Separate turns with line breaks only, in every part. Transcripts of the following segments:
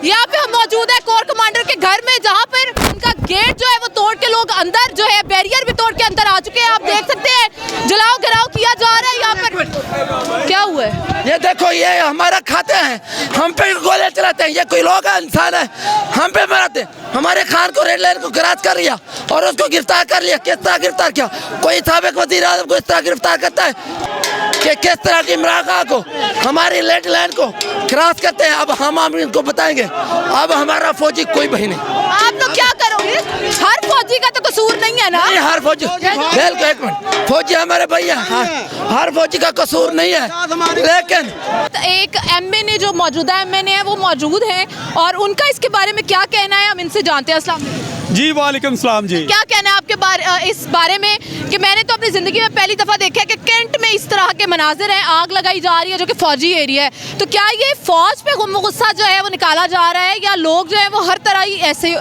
यहाँ पे हम मौजूद है कोर कमांडर के घर में, जहाँ पर उनका गेट जो है वो तोड़ के लोग अंदर जो है बैरियर भी तोड़ के अंदर आ चुके हैं। आप देख सकते हैं जलाओ गिराव किया जा रहा है यहाँ पर। क्या हुआ है?
ये देखो, ये हमारा खाते हैं, हम पे गोले चलाते हैं। ये कोई लोग है, इंसान है, हम पे मराते हैं। हमारे खान को रेड लाइन को क्रॉस कर लिया और उसको गिरफ्तार कर लिया। किस तरह गिरफ्तार किया? कोई साबिक वज़ीर आज़म को इस तरह गिरफ्तार करता है कि किस तरह की इमरान खान को हमारी रेड लाइन को क्रॉस करते हैं। अब हम इनको बताएंगे। अब हमारा फौजी कोई भी नहीं।
आप लोग क्या करोगे? हर फौजी का तो कसूर नहीं है ना?
नहीं, हर फौजी बिल्कुल, एक मिनट, फौजी हमारे भैया, हर फौजी का कसूर नहीं है, लेकिन
एक एमएनए जो मौजूदा एमएनए है वो मौजूद हैं और उनका इसके बारे में क्या कहना है हम इनसे जानते हैं। अस्सलाम वालेकुम
जी। वालेकुम सलाम जी।
क्या कहना है आपके इस बारे में कि मैंने तो अपनी ज़िंदगी में पहली दफ़ा देखा है कि कैंट में इस तरह के मनाजिर हैं, आग लगाई जा रही है जो कि फ़ौजी एरिया है। तो क्या ये फ़ौज पे गुस्सा जो है वो निकाला जा रहा है या लोग जो है वो हर तरह ही ऐसे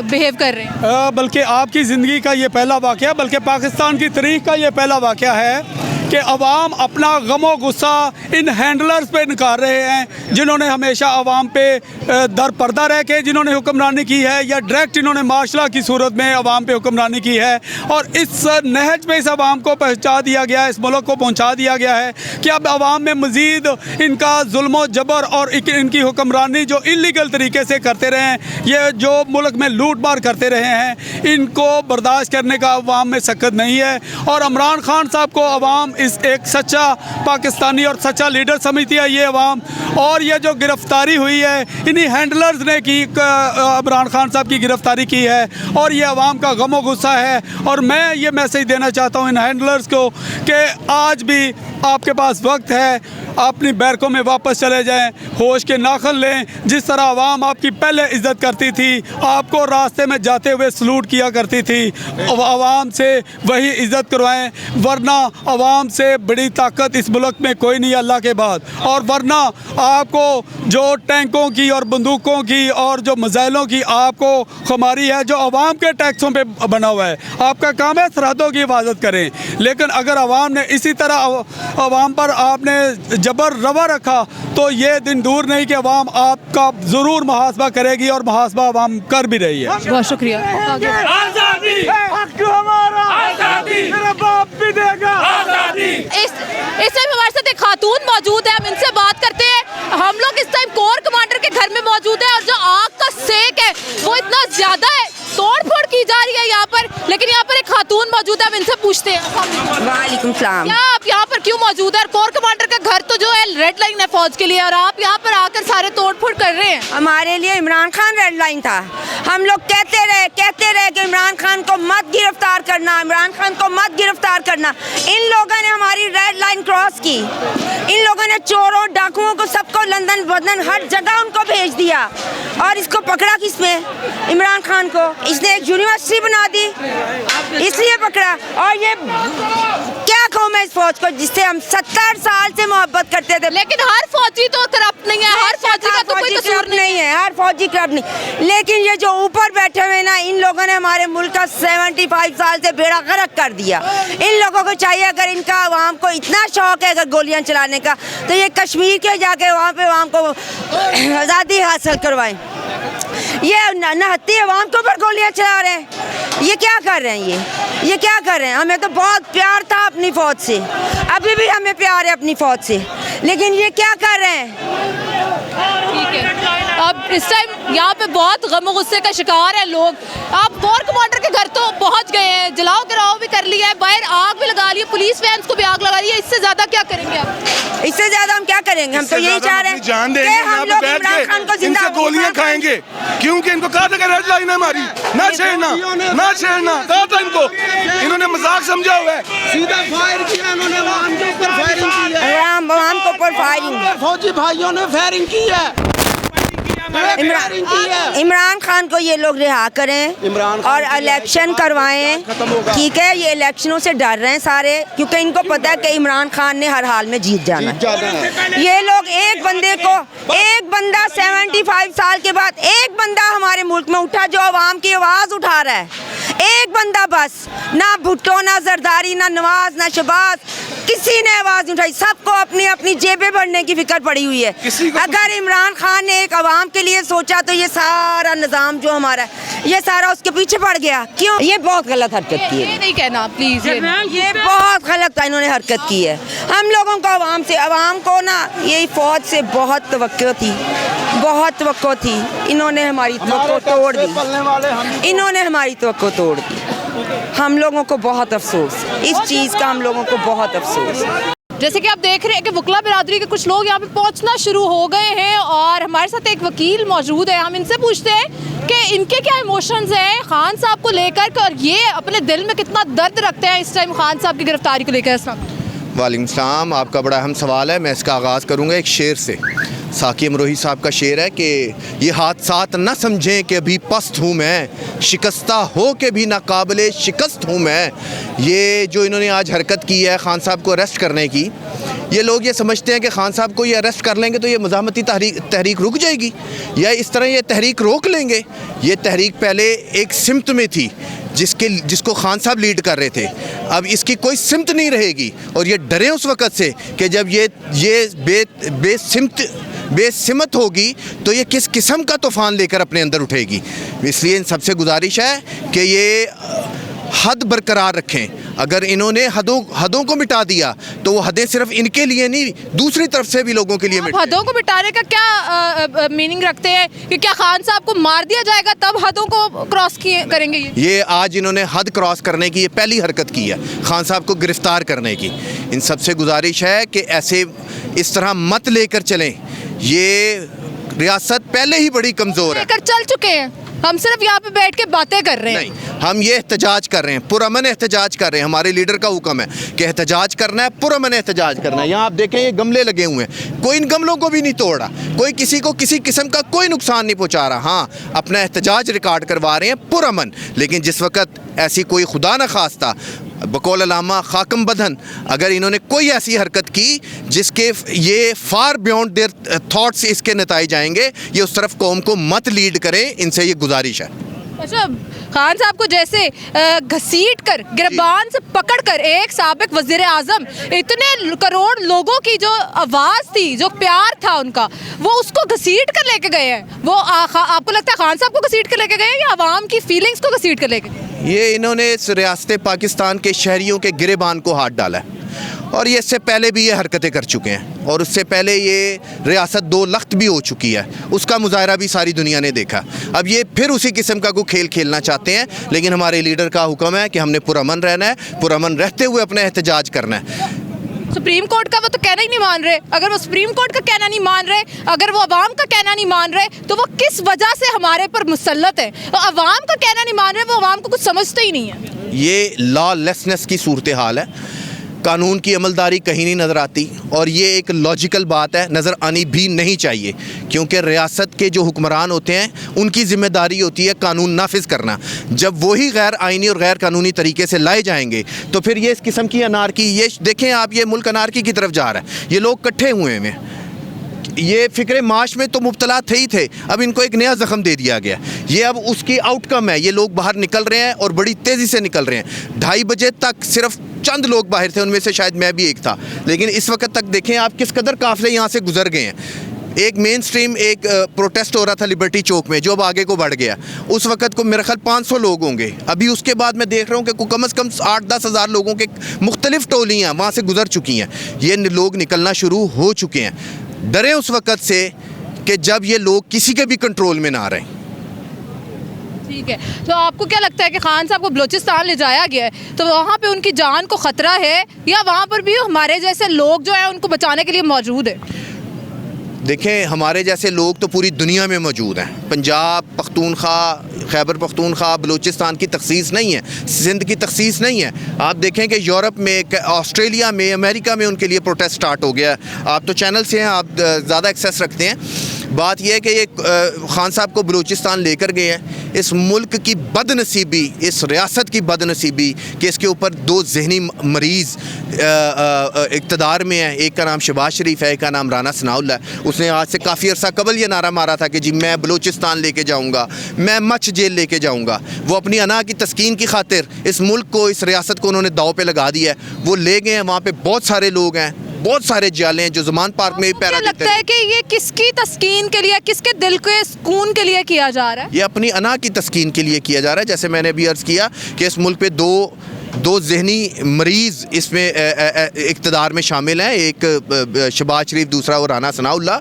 बिहेव कर रहे हैं?
बल्कि आपकी ज़िंदगी का ये पहला वाक़या, बल्कि पाकिस्तान की तारीख़ का ये पहला वाक़या है कि अवाम अपना गमो गुस्सा इन हैंडलर्स पे निकाल रहे हैं, जिन्होंने हमेशा अवाम पे दर पर्दा रह के जिन्होंने हुक्मरानी की है या डायरेक्ट इन्होंने मार्शल की सूरत में अवाम पे हुक्मरानी की है। और इस नहज पे इस अवाम को पहुँचा दिया गया है, इस मुल्क को पहुँचा दिया गया है कि अब अवाम में मज़ीद इनका जुल्म जबर और इनकी हुक्मरानी जो इलीगल तरीके से करते रहे हैं, ये जो मुल्क में लूट मार करते रहे हैं, इनको बर्दाश्त करने का अवाम में सख्त नहीं है। और इमरान खान साहब को अवाम इस एक सच्चा पाकिस्तानी और सच्चा लीडर समझती है ये अवाम। और ये जो गिरफ्तारी हुई है इन्हीं हैंडलर्स ने की, इमरान खान साहब की गिरफ्तारी की है और ये अवाम का गमो गुस्सा है। और मैं ये मैसेज देना चाहता हूँ इन हैंडलर्स को कि आज भी आपके पास वक्त है, अपनी बैरकों में वापस चले जाएं, होश के नाखन लें। जिस तरह अवाम आपकी पहले इज़्ज़त करती थी, आपको रास्ते में जाते हुए सलूट किया करती थी, अवाम से वही इज़्ज़त करवाएं, वरना अवाम से बड़ी ताकत इस मुल्क में कोई नहीं अल्लाह के बाद। और वरना आपको जो टैंकों की और बंदूकों की और जो मिसाइलों की आपको खुमारी है, जो अवाम के टैक्सों पे बना हुआ है, आपका काम है सरहदों की हिफाजत करें। लेकिन अगर अवाम ने इसी तरह अवाम पर आपने जबर रवा रखा तो ये दिन दूर नहीं कि अवाम आपका ज़रूर मुहासबा करेगी और मुहासबा अवाम कर भी रही है।
बहुत शुक्रिया।
आज़ादी हमारा, आज़ादी मेरा बाप भी देगा आज़ादी।
इस टाइम हमारे साथ एक खातून मौजूद है, हम इनसे बात करते हैं। हम लोग इस टाइम कोर कमांडर के घर में मौजूद है और जो आग का सेक है वो इतना ज़्यादा है, तोड़ फोड़ की जा रही है यहाँ पर। लेकिन यहाँ पर एक खातून मौजूद है, हम इनसे पूछते हैं।
वालेकुम सलाम।
क्या आप यहाँ पर क्यों मौजूद है? कोर कमांडर का घर तो जो है रेड लाइन है फौज के लिए और आप यहाँ पर आकर सारे तोड़ फोड़ कर रहे हैं।
हमारे लिए इमरान खान रेड लाइन था। हम लोग कहते रहे कि इमरान खान को मत गिरफ्तार करना, इमरान खान को मत गिरफ्तार करना। इन लोगों ने हमारी रेड लाइन क्रॉस की। इन लोगों ने चोरों डाकुओं को सबको लंदन वदन हर जगह उनको भेज दिया। और इसको पकड़ा किसमें? इमरान खान को। इसने एक यूनिवर्सिटी बना दी, इसलिए पकड़ा। और ये क्या कहूँ मैं इस फौज को जिससे हम 70 साल से मोहब्बत करते थे।
लेकिन हर फौजी तो करप्ट नहीं है, हर फौजी का तो कोई कसूर नहीं है।
हर फौजी करप्ट नहीं, लेकिन ये जो ऊपर बैठे हुए ना, इन लोगों ने हमारे मुल्क का 75 साल से बेड़ा गर्क कर दिया। इन लोगों को चाहिए, अगर इनका अवाम को इतना शौक है अगर गोलियां चलाने का, तो ये कश्मीर के जाके वहाँ पे अवाम को आज़ादी हासिल करवाएं। ये नहत्ती अवाम के ऊपर गोलियां चला रहे हैं। ये क्या कर रहे हैं? ये क्या कर रहे हैं? हमें तो बहुत प्यार था अपनी फौज से, अभी भी हमें प्यार है अपनी फौज से, लेकिन ये क्या कर रहे हैं?
ठीक है, अब इस टाइम यहाँ पे बहुत गम गुस्से का शिकार है लोग। आप कोर कमांडर के घर तो पहुँच गए हैं, जलाओ गिराओ भी कर लिया है, बाहर आग भी लगा ली है, पुलिस वैन को भी आग लगा ली है। इससे ज्यादा क्या करेंगे आप?
इससे ज्यादा हम क्या करेंगे? हम तो यही चाह रहे हैं
जान
कि हम लोग इमरान खान को जिंदा
गोलियां खाएंगे, क्योंकि इनको कहा था कि रेड लाइन है हमारी, ना छेड़ना, ना छेड़ना, कहा था इनको। इन्होंने मजाक समझा हुआ है, सीधा फायर किया इन्होंने, अवाम के ऊपर फायरिंग की है,
अवाम के ऊपर फायरिंग,
फौजी भाइयों ने फायरिंग की है।
इमरान खान को ये लोग रिहा करें और इलेक्शन करवाएं। ठीक है, ये इलेक्शनों से डर रहे हैं सारे, क्योंकि इनको पता है कि इमरान खान ने हर हाल में जीत जाना है। ये लोग एक बंदा 75 साल के बाद एक बंदा हमारे मुल्क में उठा जो अवाम की आवाज़ उठा रहा है। एक बंदा बस, ना भुट्टो, ना जरदारी, ना नवाज, ना शहबाज, किसी ने आवाज नहीं उठाई। सबको अपनी अपनी जेबें भरने की फिक्र पड़ी हुई है। अगर इमरान खान ने एक आवाम के लिए सोचा तो ये सारा निज़ाम जो हमारा है ये सारा उसके पीछे पड़ गया। क्यों? ये बहुत गलत हरकत की है।
ये नहीं कहना प्लीज,
ये बहुत गलत इन्होंने हरकत की है। हम लोगों को आवाम को ना ये फौज से बहुत तवक्को थी, बहुत तवक्को थी। इन्होंने हमारी तवक्को तोड़ दी, इन्होंने हमारी तवक्को तोड़ दी। हम लोगों को बहुत अफसोस, इस चीज़ का हम लोगों को बहुत अफसोस।
जैसे कि आप देख रहे हैं कि वकला बिरादरी के कुछ लोग यहाँ पे पहुँचना शुरू हो गए हैं और हमारे साथ एक वकील मौजूद है। हम इनसे पूछते हैं कि इनके क्या इमोशंस हैं खान साहब को लेकर और ये अपने दिल में कितना दर्द रखते हैं इस टाइम खान साहब की गिरफ्तारी को लेकर।
वालेकुम सलाम। आपका बड़ा अहम सवाल है। मैं इसका आगाज़ करूँगा एक शेर से। साकी अमरोही साहब का शेर है कि ये हादसात न समझें कि अभी पस्त हूँ मैं, शिकस्ता हो के भी नाकाबिले शिकस्त हूँ मैं। ये जो इन्होंने आज हरकत की है खान साहब को अरेस्ट करने की, ये लोग ये समझते हैं कि खान साहब को ये अरेस्ट कर लेंगे तो ये मज़ाहमती तहरीक रुक जाएगी या इस तरह ये तहरीक रोक लेंगे। ये तहरीक पहले एक सिमत में थी जिसको खान साहब लीड कर रहे थे। अब इसकी कोई सिमत नहीं रहेगी और ये डरे उस वक़्त से कि जब ये बेसिमत होगी तो ये किस किस्म का तूफ़ान लेकर अपने अंदर उठेगी। इसलिए इन सबसे गुजारिश है कि ये हद बरकरार रखें। अगर इन्होंने हदों को मिटा दिया तो वो हदें सिर्फ इनके लिए नहीं, दूसरी तरफ से भी लोगों के लिए मिट
हदों को मिटाने का क्या मीनिंग रखते हैं कि क्या खान साहब को मार दिया जाएगा तब हदों को क्रॉस करेंगे? ये
आज इन्होंने हद क्रॉस करने की ये पहली हरकत की है, खान साहब को गिरफ्तार करने की। इन सबसे गुजारिश है कि ऐसे इस तरह मत लेकर चलें। ये रियासत पहले ही बड़ी कमज़ोर है।
लेकर चल चुके हैं, हम सिर्फ यहाँ पे बैठ के बातें कर रहे हैं।
नहीं, हम ये एहतजाज कर रहे हैं, पुरअमन एहतजाज कर रहे हैं। हमारे लीडर का हुक्म है कि एहतजाज करना है, पुरअमन एहतजाज करना है। यहाँ आप देखें ये गमले लगे हुए हैं, कोई इन गमलों को भी नहीं तोड़ा, कोई किसी को किसी किस्म का कोई नुकसान नहीं पहुँचा रहा। हाँ, अपना एहतजाज रिकॉर्ड करवा रहे हैं पुरअमन। लेकिन जिस वक्त ऐसी कोई खुदा न खास्ता बकौल अल्लामा खाकम बदन अगर इन्होंने कोई ऐसी हरकत की जिसके ये फार बियॉन्ड देयर थॉट्स इसके नताइज आएंगे, ये उस तरफ कौम को मत लीड करें। इनसे ये गुजारिश है।
अच्छा, खान साहब को जैसे घसीट कर गिरबान से पकड़ कर एक साबिक वजीर आजम, इतने करोड़ लोगों की जो आवाज़ थी, जो प्यार था उनका, वो उसको घसीट कर लेके गए हैं। वो आपको लगता है खान साहब को घसीट कर लेके गए या आवाम की फीलिंग्स को घसीट कर लेके गए?
ये इन्होंने इस रियासत पाकिस्तान के शहरियों के गिरेबान को हाथ डाला है और ये इससे पहले भी ये हरकतें कर चुके हैं और उससे पहले ये रियासत 2 लख्त भी हो चुकी है। उसका मुजाहरा भी सारी दुनिया ने देखा। अब ये फिर उसी किस्म का कोई खेल खेलना चाहते हैं, लेकिन हमारे लीडर का हुक्म है कि हमने पुरअमन रहना है, पुरअमन रहते हुए अपना एहतजाज करना है।
सुप्रीम कोर्ट का वो तो कहना ही नहीं मान रहे। अगर वो सुप्रीम कोर्ट का कहना नहीं मान रहे, अगर वो अवाम का कहना नहीं मान रहे, तो वो किस वजह से हमारे पर मुसल्लत है? तो अवाम का कहना नहीं मान रहे, वो अवाम को कुछ समझते ही नहीं है।
ये लॉलेसनेस की सूरत हाल है। कानून की अमलदारी कहीं नहीं नज़र आती और ये एक लॉजिकल बात है, नज़र आनी भी नहीं चाहिए, क्योंकि रियासत के जो हुक्मरान होते हैं उनकी ज़िम्मेदारी होती है कानून नाफिज करना। जब वही गैर आइनी और गैर कानूनी तरीके से लाए जाएंगे तो फिर ये इस किस्म की अनारकी, ये देखें आप, ये मुल्क अनारकी की तरफ जा रहा है। ये लोग इकट्ठे हुए हैं, ये फ़िक्र माश में तो मुब्तला थे ही थे, अब इनको एक नया ज़ख्म दे दिया गया। ये अब उसकी आउटकम है। ये लोग बाहर निकल रहे हैं और बड़ी तेज़ी से निकल रहे हैं। 2:30 बजे तक सिर्फ चंद लोग बाहर थे, उनमें से शायद मैं भी एक था, लेकिन इस वक्त तक देखें आप किस कदर काफ़िले यहाँ से गुजर गए हैं। एक मेन स्ट्रीम एक प्रोटेस्ट हो रहा था लिबर्टी चौक में, जो अब आगे को बढ़ गया। उस वक्त को मेरे ख्याल 500 लोग होंगे। अभी उसके बाद मैं देख रहा हूँ कि कम से कम 8-10 हज़ार लोगों के मुख्तलिफ टोलियाँ वहाँ से गुजर चुकी हैं। ये लोग निकलना शुरू हो चुके हैं। डरें उस वक़्त से कि जब ये लोग किसी के भी कंट्रोल में ना रहें।
ठीक है, तो आपको क्या लगता है कि खान साहब को बलूचिस्तान ले जाया गया है तो वहाँ पे उनकी जान को ख़तरा है या वहाँ पर भी हमारे जैसे लोग जो हैं उनको बचाने के लिए मौजूद है?
देखें, हमारे जैसे लोग तो पूरी दुनिया में मौजूद हैं। पंजाब, पख्तूनख्वा, खैबर पख्तूनख्वा, बलूचिस्तान की तखसीस नहीं है, सिंध की तखसीस नहीं है। आप देखें कि यूरोप में, ऑस्ट्रेलिया में, अमेरिका में उनके लिए प्रोटेस्ट स्टार्ट हो गया। आप तो चैनल से हैं, आप ज़्यादा एक्सेस रखते हैं। बात यह है कि ये खान साहब को बलूचिस्तान लेकर गए हैं। इस मुल्क की बदनसीबी, इस रियासत की बदनसीबी कि इसके ऊपर दो जहनी मरीज़ इक़्तिदार में है। एक का नाम शहबाज शरीफ है, एक का नाम राना सनाउल्लाह है। उसने आज से काफ़ी अर्सा कबल ये नारा मारा था कि जी मैं बलूचिस्तान लेके जाऊँगा, मैं मच जेल लेके जाऊँगा। वो अपनी अना की तस्कीन की खातिर इस मुल्क को, इस रियासत को उन्होंने दाव पे लगा दिया है। वो ले गए हैं, वहाँ पे बहुत सारे लोग हैं, बहुत सारे जाले हैं जो ज़मान पार्क में भी पैरा
क्या
देते
लगता
हैं।
है कि ये किसकी तस्कीन के लिए, किसके दिल के सुकून के लिए किया जा रहा है?
ये अपनी अना की तस्कीन के लिए किया जा रहा है। जैसे मैंने अभी अर्ज़ किया कि इस मुल्क पे दो जहनी मरीज़ इसमें इक़्तिदार में शामिल हैं। एक शहबाज शरीफ, दूसरा वो राना सनाउल्लाह।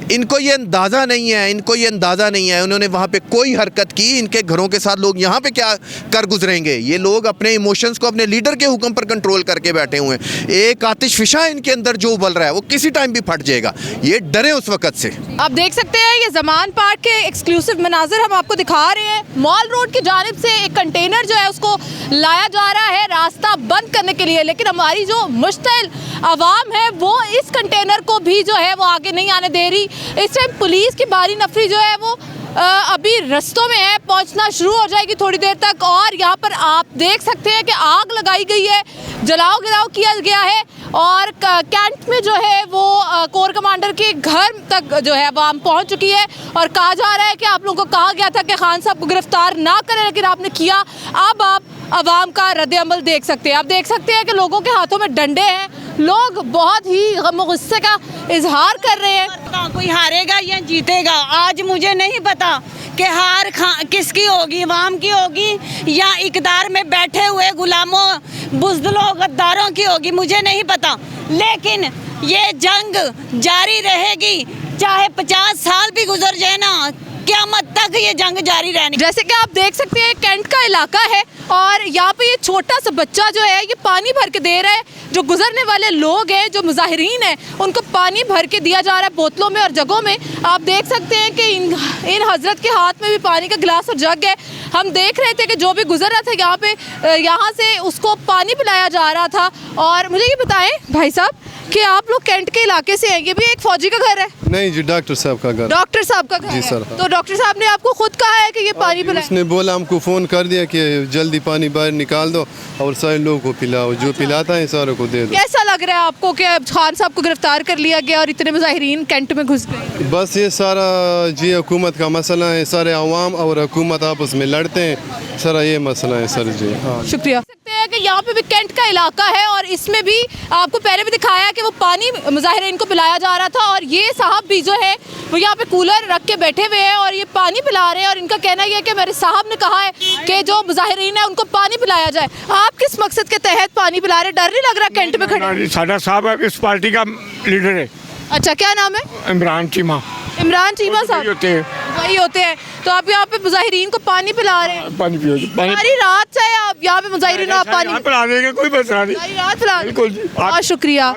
इनको ये अंदाज़ा नहीं है, उन्होंने वहाँ पे कोई हरकत की। इनके घरों के साथ लोग यहाँ पे क्या कर गुजरेंगे? ये लोग अपने इमोशंस को अपने लीडर के हुक्म पर कंट्रोल करके बैठे हुए हैं। एक आतिश फिशा इनके अंदर जो उबल रहा है वो किसी टाइम भी फट जाएगा। ये डरे उस वक़्त से।
आप देख सकते हैं ये ज़मान पार्क के एक्सक्लूसिव मनाजिर हम आपको दिखा रहे हैं। मॉल रोड की जानिब से एक कंटेनर जो है उसको लाया जा रहा है रास्ता बंद करने के लिए, लेकिन हमारी जो मुश्तिल आवाम है वो इस कंटेनर को भी जो है वो आगे नहीं आने दे रही। इस टाइम पुलिस की बारी नफरी जो है वो अभी रस्तों में है, पहुंचना शुरू हो जाएगी थोड़ी देर तक। और यहाँ पर आप देख सकते हैं कि आग लगाई गई है, जलाओ गिराव किया गया है और कैंट में जो है वो कोर कमांडर के घर तक जो है आवाम पहुंच चुकी है। और कहा जा रहा है कि आप लोगों को कहा गया था कि खान साहब को गिरफ्तार ना करें, लेकिन आपने किया। अब आप आवाम का रद्द-ए-अमल देख सकते हैं। आप देख सकते हैं कि लोगों के हाथों में डंडे हैं, लोग बहुत ही गम और गुस्से का इजहार कर रहे हैं।
कोई हारेगा या जीतेगा आज मुझे नहीं पता कि हार किसकी होगी, अवाम की होगी या इक़्तिदार में बैठे हुए गुलामों, बुज़दिलों, गद्दारों की होगी, मुझे नहीं पता। लेकिन ये जंग जारी रहेगी, चाहे 50 साल भी गुजर जाए ना, क़यामत तक ये जंग जारी रहनी।
जैसे कि आप देख सकते हैं कैंट का इलाका है और यहाँ पे ये छोटा सा बच्चा जो है ये पानी भर के दे रहा है। जो गुजरने वाले लोग हैं, जो मुजाहिरीन हैं, उनको पानी भर के दिया जा रहा है बोतलों में और जगों में। आप देख सकते हैं कि इन हजरत के हाथ में भी पानी का गिलास और जग है। हम देख रहे थे कि जो भी गुजर रहा था यहाँ पे, यहाँ से उसको पानी पिलाया जा रहा था। और मुझे ये बताएं भाई साहब कि आप लोग कैंट के इलाके से हैं, ये भी एक फौजी का घर है?
नहीं जी, डॉक्टर साहब का घर।
डॉक्टर साहब का घर
जी
है।
सर।
तो डॉक्टर साहब ने आपको खुद कहा है कि ये पानी पिलाएं?
उसने बोला, हमको फ़ोन कर दिया कि जल्दी पानी बाहर निकाल दो और सारे लोगों को पिलाओ, जो पिलाता है सारों को दे दो।
कैसा लग रहा है आपको कि खान साहब को गिरफ्तार कर लिया गया और इतने मुजाहिरीन कैंट में घुस गए?
बस ये सारा जी हुकूमत का मसला है, सारे अवाम और हुकूमत आपस में लड़ते हैं, सारा ये मसला है सर जी। हाँ,
शुक्रिया। सकते हैं कि यहाँ पे भी कैंट का इलाका है और इसमें भी आपको पहले भी दिखाया कि वो पानी मुजाहिरीन को पिलाया जा रहा था। और ये साहब भी जो है वो यहाँ पे कूलर रख के बैठे हुए हैं और ये पानी पिला रहे हैं। और इनका कहना ये है कि मेरे साहब ने कहा है कि जो मुजाहिरीन है उनको पानी पिलाया जाए। आप किस मकसद के तहत पानी पिला रहे? डर नहीं लग रहा कैंट में खड़े?
साडा साहब इस पार्टी का लीडर है।
अच्छा, क्या नाम है?
इमरान चीमा।
इमरान चीमा साहब
होते हैं।
वही होते हैं। तो आप यहाँ पे मुजाहिरीन को पानी पिला रहे हैं?
पानी पियो, पानी
सारी रात चाहे आप यहाँ पे मुजाहिरीन आप पानी
पिला देंगे, कोई मसला नहीं।
सारी रात पिला?
बिल्कुल जी।
बहुत शुक्रिया।